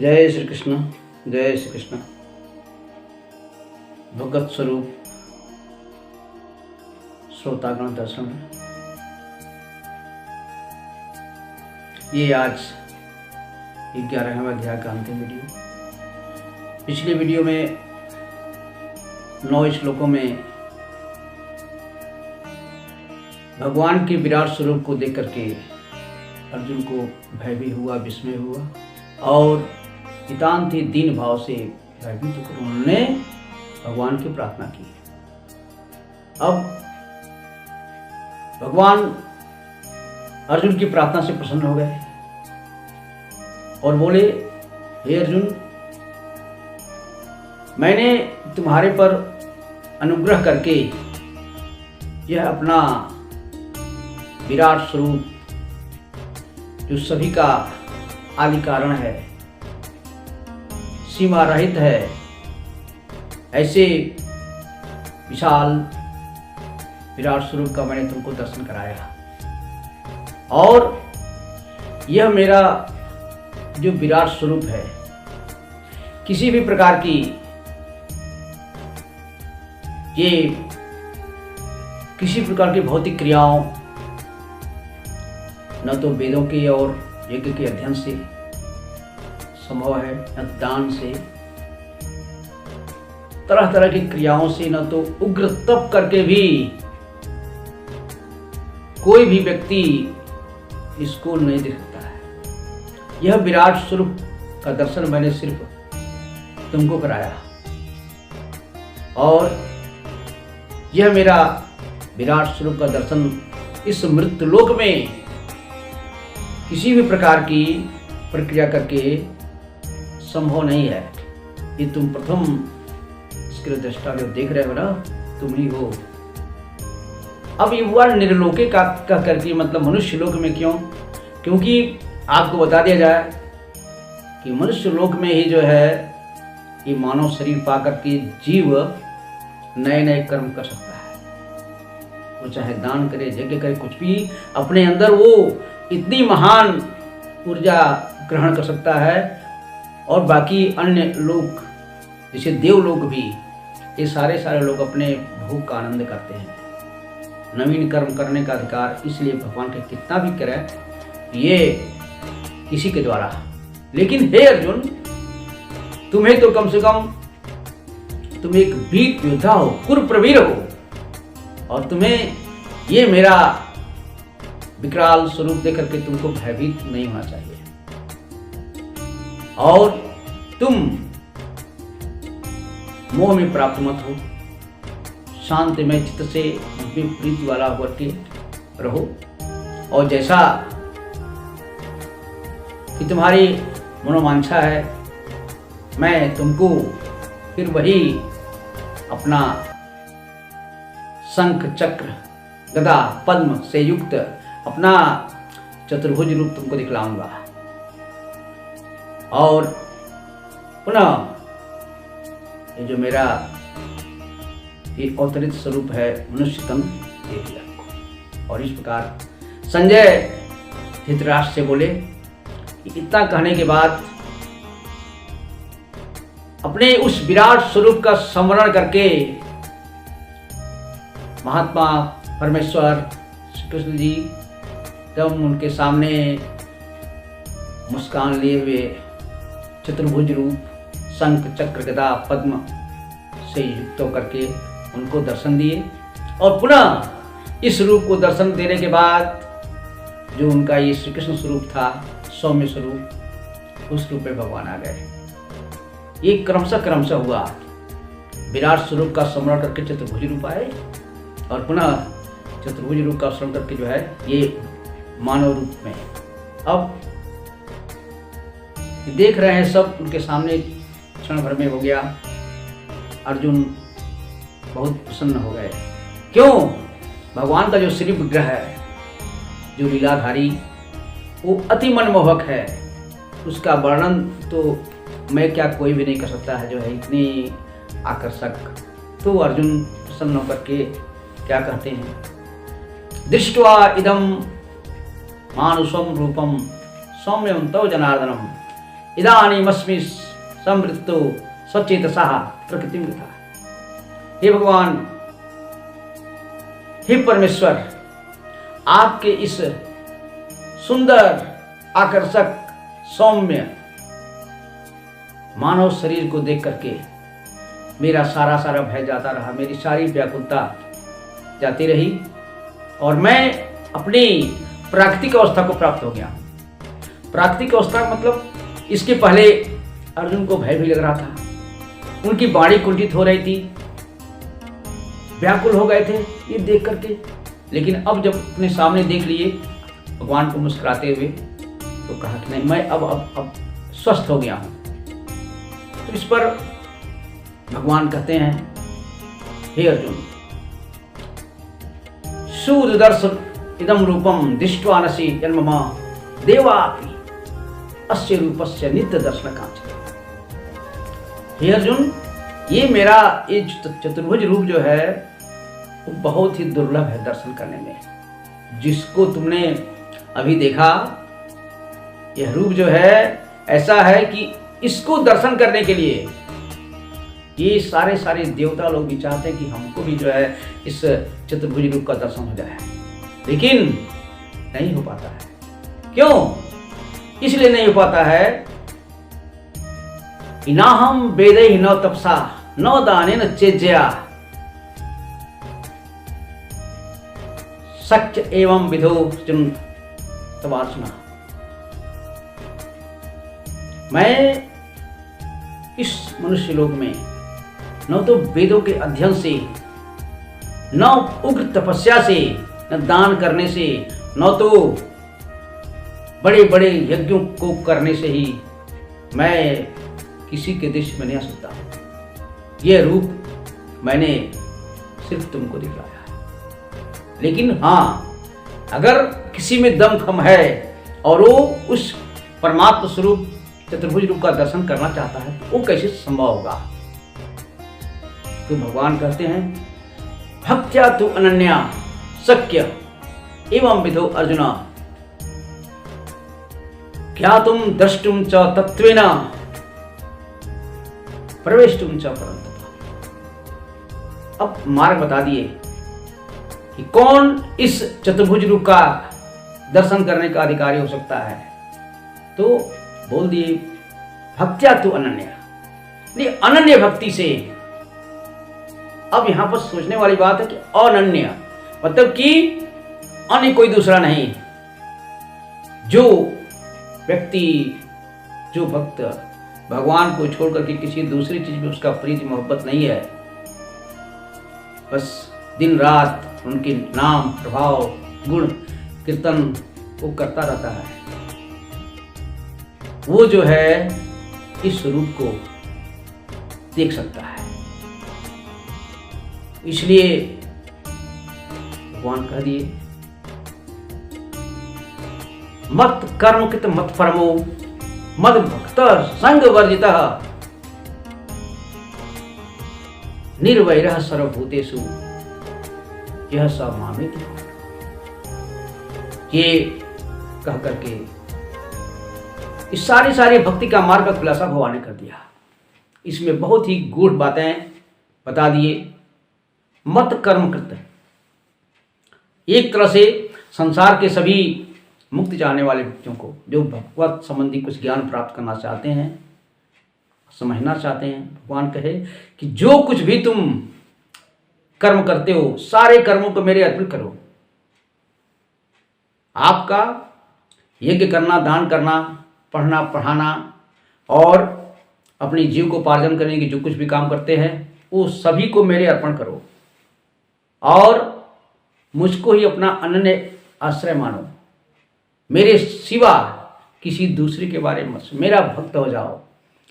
जय श्री कृष्ण। जय श्री कृष्ण। भगत स्वरूप श्रोतागण दर्शन, ये आज 11वां अध्याय का अंतिम वीडियो। पिछले वीडियो में 9 श्लोकों में भगवान के विराट स्वरूप को देख करके अर्जुन को भय भी हुआ, विस्मय हुआ और नितांत ही दीन भाव से भयभीत होकर उन्होंने भगवान की प्रार्थना की। अब भगवान अर्जुन की प्रार्थना से प्रसन्न हो गए और बोले, हे अर्जुन, मैंने तुम्हारे पर अनुग्रह करके यह अपना विराट स्वरूप जो सभी का आदि कारण है, सीमा रहित है, ऐसे विशाल विराट स्वरूप का मैंने तुमको दर्शन कराया। और यह मेरा जो विराट स्वरूप है, किसी भी प्रकार की किसी प्रकार की भौतिक क्रियाओं, न तो वेदों के और यज्ञ के अध्ययन से संभव है, न दान से, तरह तरह की क्रियाओं से, न तो उग्र तप करके भी कोई भी व्यक्ति इसको नहीं देख सकता है। यह विराट स्वरूप का दर्शन मैंने सिर्फ तुमको कराया और यह मेरा विराट स्वरूप का दर्शन इस मृत्युलोक में किसी भी प्रकार की प्रक्रिया करके संभव नहीं है। ये तुम प्रथम इसके दृष्टा जो देख रहे हो ना, तुम ही हो। अब ये हुआ निर्लोके का करके, मतलब मनुष्य लोक में। क्यों? क्योंकि आपको बता दिया जाए कि मनुष्य लोक में ही जो है ये मानव शरीर पाकर के जीव नए नए कर्म कर सकता है। वो चाहे दान करे, यज्ञ करे, कुछ भी अपने अंदर वो इतनी महान ऊर्जा ग्रहण कर सकता है। और बाकी अन्य लोग जैसे देवलोक भी, ये सारे लोग अपने भोग का आनंद करते हैं। नवीन कर्म करने का अधिकार इसलिए भगवान के कितना भी करे ये किसी के द्वारा। लेकिन हे अर्जुन, तुम्हें तो कम से कम तुम एक वीर योद्धा हो, कुर प्रवीर हो, और तुम्हें ये मेरा विकराल स्वरूप देख करके तुमको भयभीत नहीं होना चाहिए। और तुम मोह में प्राप्त मत हो, शांतिमय चित्त से प्रीति वाला होकर के रहो। और जैसा कि तुम्हारी मनोवांछा है, मैं तुमको फिर वही अपना शंख चक्र गदा पद्म से युक्त अपना चतुर्भुज रूप तुमको दिखलाऊंगा। और पुनः ये जो मेरा ये अवतरित स्वरूप है मनुष्य तन देख लिया। और इस प्रकार संजय धृतराष्ट्र से बोले कि इतना कहने के बाद अपने उस विराट स्वरूप का स्मरण करके महात्मा परमेश्वर श्री कृष्ण जी जब उनके सामने मुस्कान लिए हुए चतुर्भुज रूप शंख चक्र गदा पद्म से युक्त होकर के उनको दर्शन दिए। और पुनः इस रूप को दर्शन देने के बाद जो उनका ये श्री कृष्ण स्वरूप था, सौम्य स्वरूप, उस रूप में भगवान आ गए। ये क्रमशः हुआ। विराट स्वरूप का स्मरण करके चतुर्भुज रूप आए और पुनः चतुर्भुज रूप का स्मरण करके जो है ये मानव रूप में। अब देख रहे हैं सब, उनके सामने क्षण भर में हो गया। अर्जुन बहुत प्रसन्न हो गए। क्यों? भगवान का जो श्री विग्रह है, जो लीलाधारी, वो अति मनमोहक है। उसका वर्णन तो मैं क्या, कोई भी नहीं कर सकता है, जो है इतनी आकर्षक। तो अर्जुन प्रसन्न होकर के क्या कहते हैं, दृष्ट्वा इदम मानुषम रूपम सौम्यम तव जनार्दनम इदानीमस्मि संवृत्तो सचेतसः प्रकृतिं गतः। हे भगवान, हे परमेश्वर, आपके इस सुंदर, आकर्षक, सौम्य मानव शरीर को देख करके मेरा सारा भय जाता रहा, मेरी सारी व्याकुलता जाती रही और मैं अपनी प्राकृतिक अवस्था को प्राप्त हो गया। प्राकृतिक अवस्था मतलब इसके पहले अर्जुन को भय भी लग रहा था, उनकी वाणी कुंठित हो रही थी, व्याकुल हो गए थे ये देख करके। लेकिन अब जब अपने सामने देख लिए भगवान को मुस्कुराते हुए, तो कहा कि नहीं, मैं अब स्वस्थ हो गया हूं। तो इस पर भगवान कहते हैं, हे अर्जुन, सुदर्शन इदम रूपम दृष्ट्वा नसि जन्ममा देवापि अस्य रूपस्य नित्य दर्शन कांचन। हे अर्जुन, ये मेरा ये चतुर्भुज रूप जो है वो बहुत ही दुर्लभ है दर्शन करने में। जिसको तुमने अभी देखा, यह रूप जो है ऐसा है कि इसको दर्शन करने के लिए ये सारे देवता लोग भी चाहते हैं कि हमको भी जो है इस चतुर्भुज रूप का दर्शन हो जाए, लेकिन नहीं हो पाता है। क्यों? इसलिए नहीं हो पाता है कि ना हम वेदै न तपसा न दानेन चेज्या सच्च एवं विधो तवार्चना। मैं इस मनुष्य लोक में न तो वेदों के अध्ययन से, न उग्र तपस्या से, न दान करने से, न तो बड़े बड़े यज्ञों को करने से ही मैं किसी के दृश्य में नहीं आ सकता। यह रूप मैंने सिर्फ तुमको दिखलाया है। लेकिन हाँ, अगर किसी में दमखम है और वो उस परमात्मा स्वरूप चतुर्भुज रूप का दर्शन करना चाहता है, तो वो कैसे संभव होगा? तो भगवान कहते हैं, भक्त्या तु अनन्या शक्य एवं विधो अर्जुन क्या तुम द्रष्टुम च तत्वेन प्रवेष्टुम च परन्तप। अब मार्ग बता दिए कि कौन इस चतुर्भुज रूप का दर्शन करने का अधिकारी हो सकता है। तो बोल दिए, भक्त्या तु अनन्या, अनन्य भक्ति से। अब यहां पर सोचने वाली बात है कि अनन्य मतलब कि अन्य कोई दूसरा नहीं। जो व्यक्ति, जो भक्त भगवान को छोड़ करके किसी दूसरी चीज में उसका प्रीति मोहब्बत नहीं है, बस दिन रात उनके नाम, प्रभाव, गुण, कीर्तन वो करता रहता है, वो जो है इस रूप को देख सकता है। इसलिए भगवान कह दिए, मत कर्म कृत मत परमो मद भक्त संग वर्जितः निर्वैरः सर्वभूतेषु यह सब मामेति। ये कह करके इस सारी भक्ति का मार्ग का खुलासा भगवान ने कर दिया। इसमें बहुत ही गूढ़ बातें बता दिए। मत कर्म कृत, एक तरह से संसार के सभी मुक्ति चाहने वाले व्यक्तियों को, जो भगवत संबंधी कुछ ज्ञान प्राप्त करना चाहते हैं, समझना चाहते हैं, भगवान कहे कि जो कुछ भी तुम कर्म करते हो, सारे कर्मों को मेरे अर्पित करो। आपका यज्ञ करना, दान करना, पढ़ना, पढ़ाना और अपनी जीव को उपार्जन करने की जो कुछ भी काम करते हैं, वो सभी को मेरे अर्पण करो और मुझको ही अपना अनन्य आश्रय मानो। मेरे सिवा किसी दूसरे के बारे में मत, मेरा भक्त हो जाओ।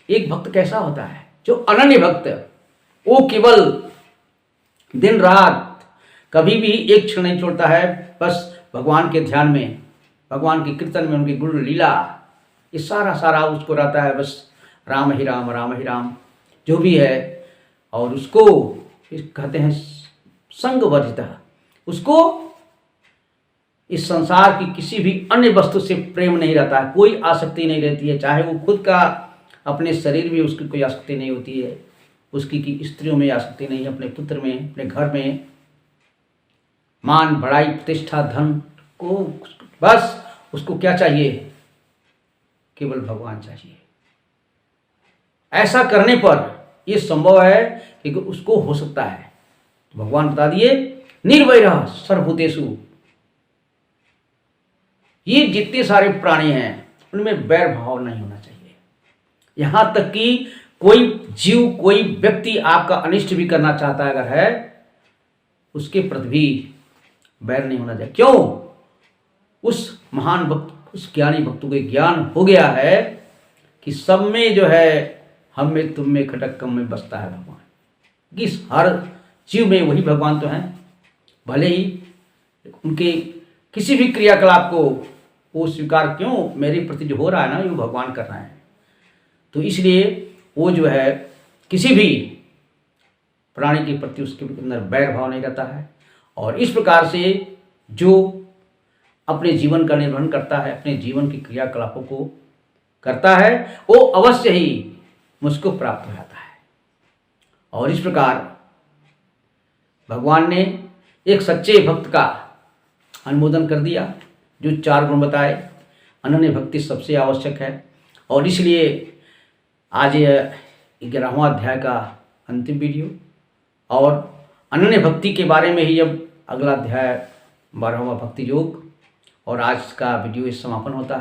एक भक्त कैसा होता है? जो अनन्य भक्त, वो केवल दिन रात कभी भी एक क्षण नहीं छोड़ता है, बस भगवान के ध्यान में, भगवान के कीर्तन में, उनकी गुण लीला, ये सारा उसको रहता है। बस राम ही राम, राम ही राम जो भी है, और उसको कहते हैं संग वर्जिता, उसको इस संसार की किसी भी अन्य वस्तु से प्रेम नहीं रहता है, कोई आसक्ति नहीं रहती है, चाहे वो खुद का अपने शरीर में उसकी कोई आसक्ति नहीं होती है, उसकी की स्त्रियों में आसक्ति नहीं है, अपने पुत्र में, अपने घर में, मान बड़ाई प्रतिष्ठा धन को, बस उसको क्या चाहिए, केवल भगवान चाहिए। ऐसा करने पर यह संभव है कि उसको हो सकता है। तो भगवान बता दिए निर्वैरः सर्वभूतेषु, ये जितने सारे प्राणी हैं उनमें वैर भाव नहीं होना चाहिए। यहां तक कि कोई जीव, कोई व्यक्ति आपका अनिष्ट भी करना चाहता है अगर है, उसके प्रति भी वैर नहीं होना चाहिए। क्यों? उस महान भक्त, उस ज्ञानी भक्त को ज्ञान हो गया है कि सब में जो है, हम में तुम में खटक कम में बसता है भगवान, कि हर जीव में वही भगवान तो हैं। भले ही उनके किसी भी क्रियाकलाप को वो स्वीकार क्यों, मेरे प्रति जो हो रहा है ना, ये भगवान कर रहे हैं, तो इसलिए वो जो है किसी भी प्राणी के प्रति उसके अंदर वैर भाव नहीं रहता है। और इस प्रकार से जो अपने जीवन का निर्वहन करता है, अपने जीवन के क्रियाकलापों को करता है, वो अवश्य ही मुझको प्राप्त हो जाता है। और इस प्रकार भगवान ने एक सच्चे भक्त का अनुमोदन कर दिया, जो 4 गुण बताए। अनन्य भक्ति सबसे आवश्यक है, और इसलिए आज 11वां अध्याय का अंतिम वीडियो, और अनन्य भक्ति के बारे में ही अब अगला अध्याय 12वां भक्ति योग, और आज का वीडियो इस समापन होता है।